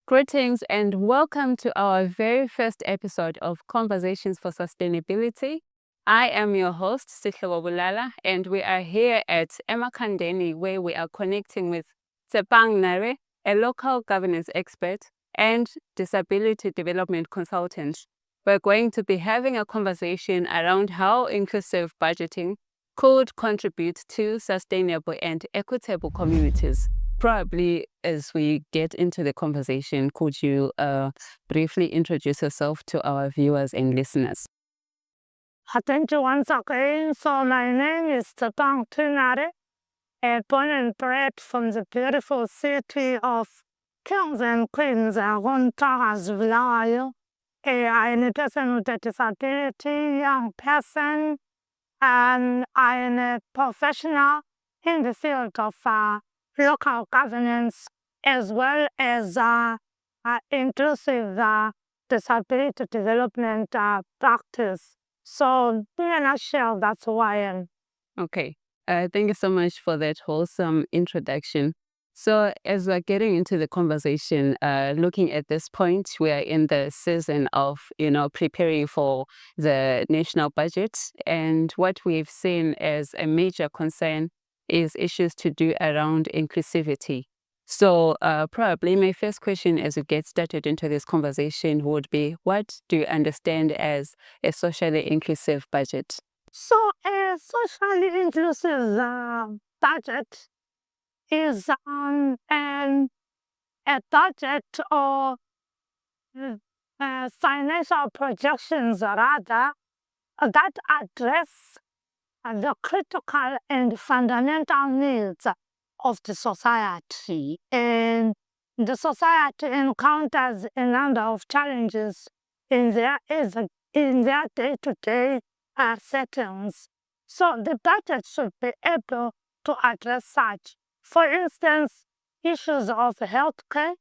Greetings and welcome to our very first episode of Conversations for Sustainability. I am your host, Sihlewa Bulala, and we are here at Emakhandeni, where we are connecting with Tsepang Nare, a local governance expert and disability development consultant. We're going to be having a conversation around how inclusive budgeting could contribute to sustainable and equitable communities. Probably as we get into the conversation, could you briefly introduce yourself to our viewers and listeners? Thank you once again. So my name is Tsepang T Nare, born and bred from the beautiful city of Kings and Queens, Gontaras, Bulawayo. I am a person with a disability, young person, and I am a professional in the field of local governance as well as inclusive disability development practice. So, in a nutshell, that's who I am. Okay. Thank you so much for that wholesome introduction. So as we're getting into the conversation, looking at this point, we are in the season of, preparing for the national budget. And what we've seen as a major concern is issues to do around inclusivity. So probably my first question as we get started into this conversation would be, what do you understand as a socially inclusive budget? So, a socially inclusive budget is a budget or financial projections, rather, that address the critical and fundamental needs of the society. And the society encounters a number of challenges in their day-to-day settings. So the budget should be able to address such. For instance, issues of healthcare,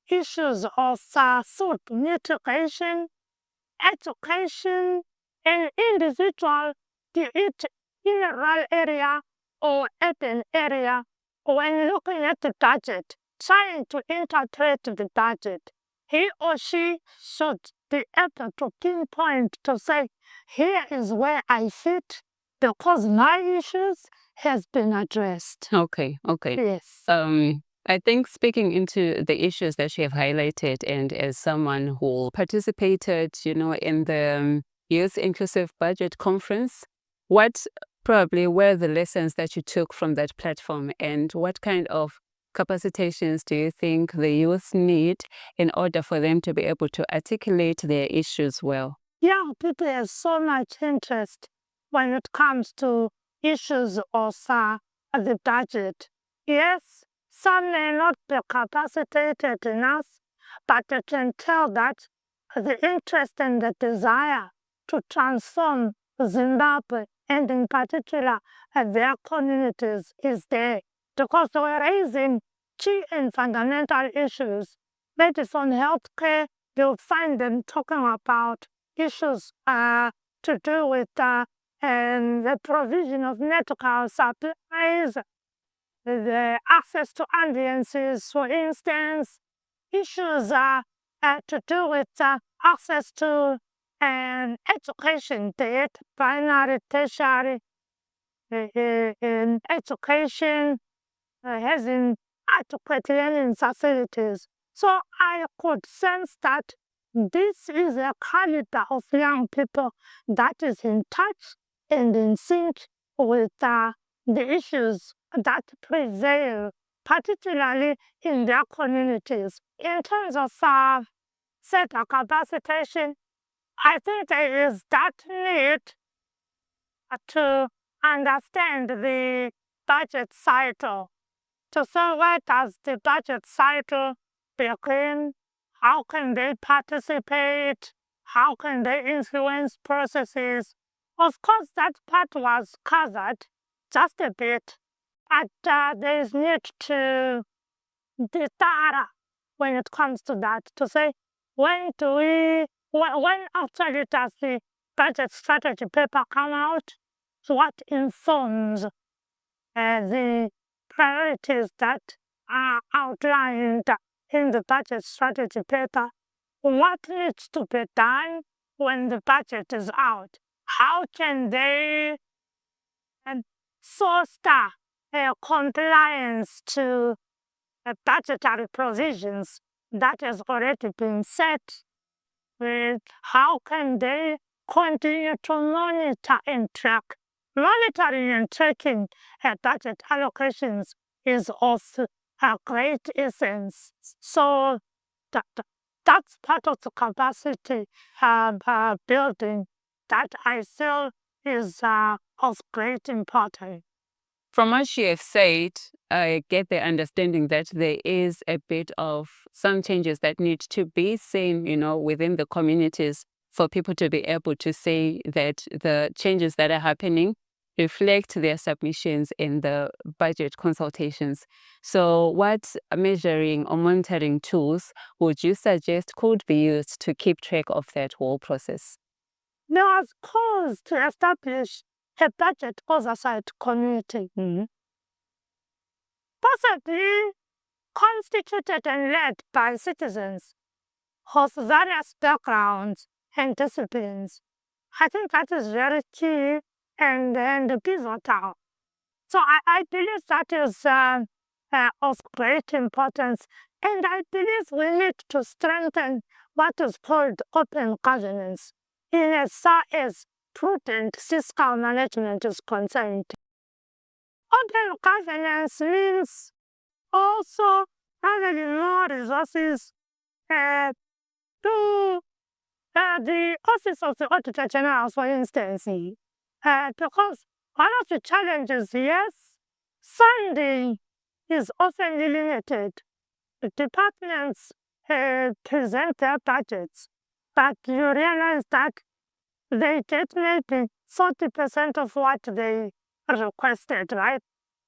issues of food mitigation, education, and individual to each in a rural area or urban area. When looking at the budget, trying to interpret the budget, he or she should be able to pinpoint to say, here is where I fit because my issues has been addressed. Okay. Yes. I think speaking into the issues that you have highlighted, and as someone who participated, in the Youth Inclusive Budget Conference, what probably were the lessons that you took from that platform, and what kind of capacitations do you think the youth need in order for them to be able to articulate their issues well? Young people have so much interest when it comes to issues of the budget. Yes, some may not be capacitated enough, but you can tell that the interest and the desire to transform Zimbabwe and in particular their communities is there because we're raising key and fundamental issues. Medicine, healthcare, you'll find them talking about issues to do with the provision of medical supplies, the access to ambulances, for instance, issues to do with access to education, be it primary, tertiary education, having adequate learning facilities. So I could sense that this is a caliber of young people that is in touch and in sync with the issues that prevail, particularly in their communities. In terms of sector capacitation, I think there is that need to understand the budget cycle. To say where does the budget cycle begin? How can they participate? How can they influence processes? Of course, that part was covered just a bit, but there is need to be thorough when it comes to that, to say when actually does the budget strategy paper come out? What informs the priorities that are outlined in the budget strategy paper what needs to be done when the budget is out. How can they foster compliance to budgetary provisions that has already been set? With how can they continue to monitor and track? Monitoring and tracking budget allocations is of great essence. So that's part of the capacity building that I feel is of great importance. From what you have said, I get the understanding that there is a bit of some changes that need to be seen, within the communities for people to be able to say that the changes that are happening reflect their submissions in the budget consultations. So what measuring or monitoring tools would you suggest could be used to keep track of that whole process? There was calls to establish a budget oversight community, possibly constituted and led by citizens of various backgrounds and disciplines. I think that is very key and pivotal. So I believe that is of great importance, and I believe we need to strengthen what is called open governance in as far as prudent fiscal management is concerned. Open governance means also having more resources to the Office of the Auditor General, for instance, because one of the challenges, yes, funding is often limited. The departments present their budgets, but you realize that they get maybe 40% of what they requested, right?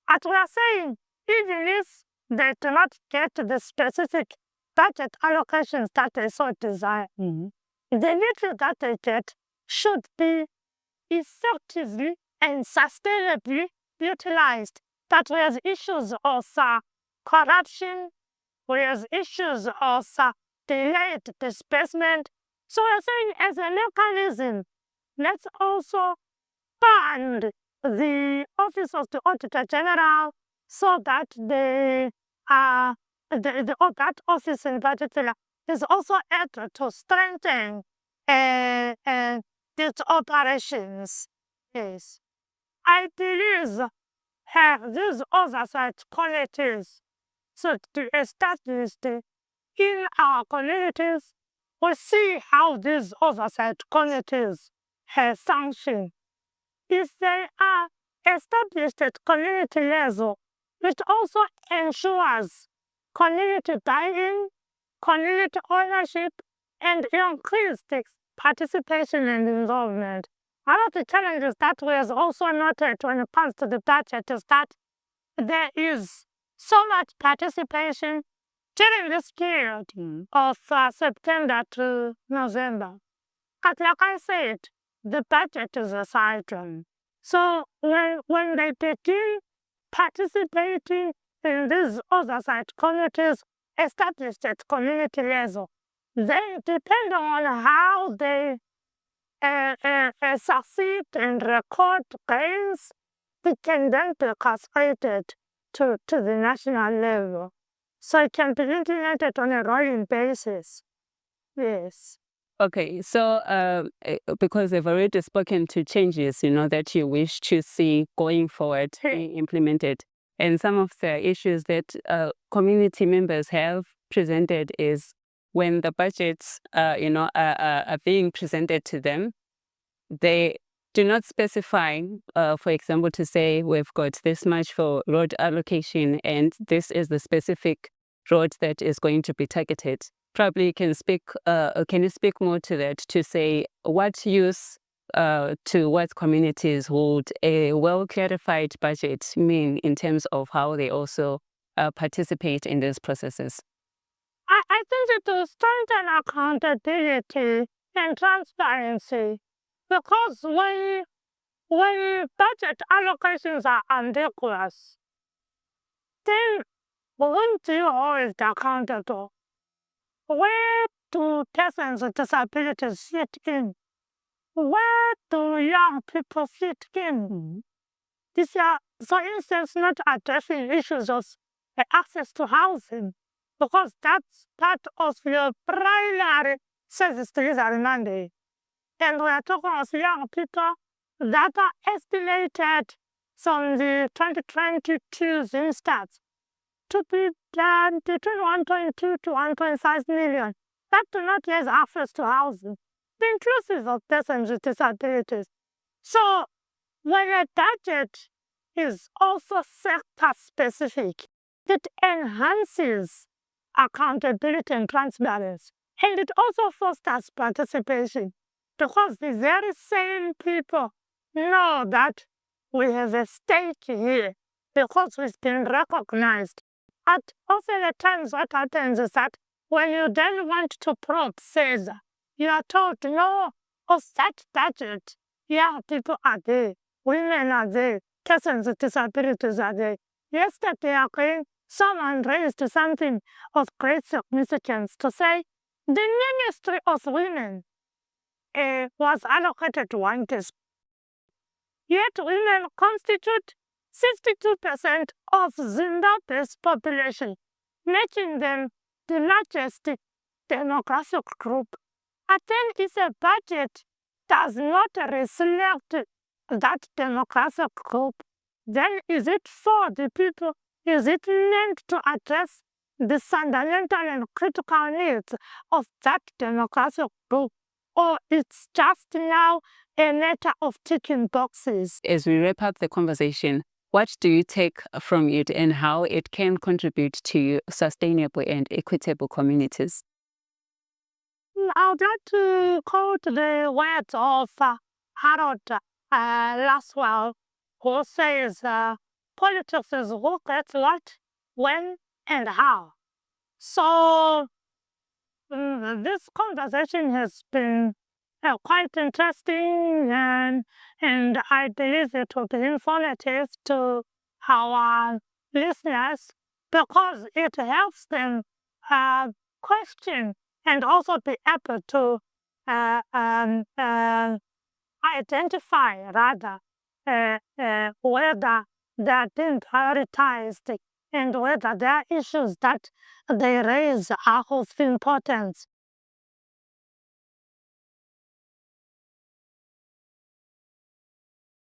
But we are saying, even if they do not get the specific budget allocations that they so desire, the little that they get should be effectively and sustainably utilized. But we have issues of corruption, we have issues of delayed disbursement. So we're saying, as a mechanism, let's also fund the Office of the Auditor General so that that office in particular is also able to strengthen its operations. Yes, I believe these oversight committees should be established in our communities. We see how these oversight committees function. If they are established at community level, it also ensures community buy-in, community ownership, and increased participation and involvement. One of the challenges that we have also noted when it comes to the budget is that there is so much participation during this period of September to November. But like I said, the budget is a cycle. So when they begin participating in these oversight committees established at community level, then depending on how they succeed and record gains, it can then be cascaded to the national level. So it can be implemented on a rolling basis. Yes. Okay, so because they've already spoken to changes, that you wish to see going forward being implemented, and some of the issues that community members have presented is when the budgets, are being presented to them, they do not specify, for example, to say we've got this much for road allocation and this is the specific road that is going to be targeted. Probably you can speak, can you speak more to that, to say what use to what communities would a well-clarified budget mean in terms of how they also participate in these processes? I think it will strengthen accountability and transparency, because when budget allocations are ambiguous, then won't you hold accountable? where do persons with disabilities fit in? Where do young people fit in? These are, for instance, not addressing issues of access to housing, because that's part of your primary service delivery mandate. And we are talking of young people that are estimated from the 2022 stats to be between 1.2 to 1.5 million that do not have access to housing, inclusive of persons with disabilities. So when a budget is also sector-specific, it enhances accountability and transparency, and it also fosters participation, because the very same people know that we have a stake here because we've been recognized. At often at times what happens is that when you then want to probe further, you are told, no, of that budget, young people are there, women are there, persons with disabilities are there. Yesterday, again, someone raised something of great significance to say the Ministry of Women was allocated to one case. Yet women constitute 62% of Zimbabwe's population, making them the largest demographic group. And then if a budget does not reflect that demographic group, then is it for the people? Is it meant to address the fundamental and critical needs of that demographic group? Or it's just now a matter of ticking boxes? As we wrap up the conversation, what do you take from it and how it can contribute to sustainable and equitable communities? I would like to quote the words of Harold Laswell, who says, politics is who gets what, when, and how. So this conversation has been quite interesting, and I believe it will be informative to our listeners, because it helps them question and also be able to identify, rather, whether they're being prioritized and whether there are issues that they raise are of importance.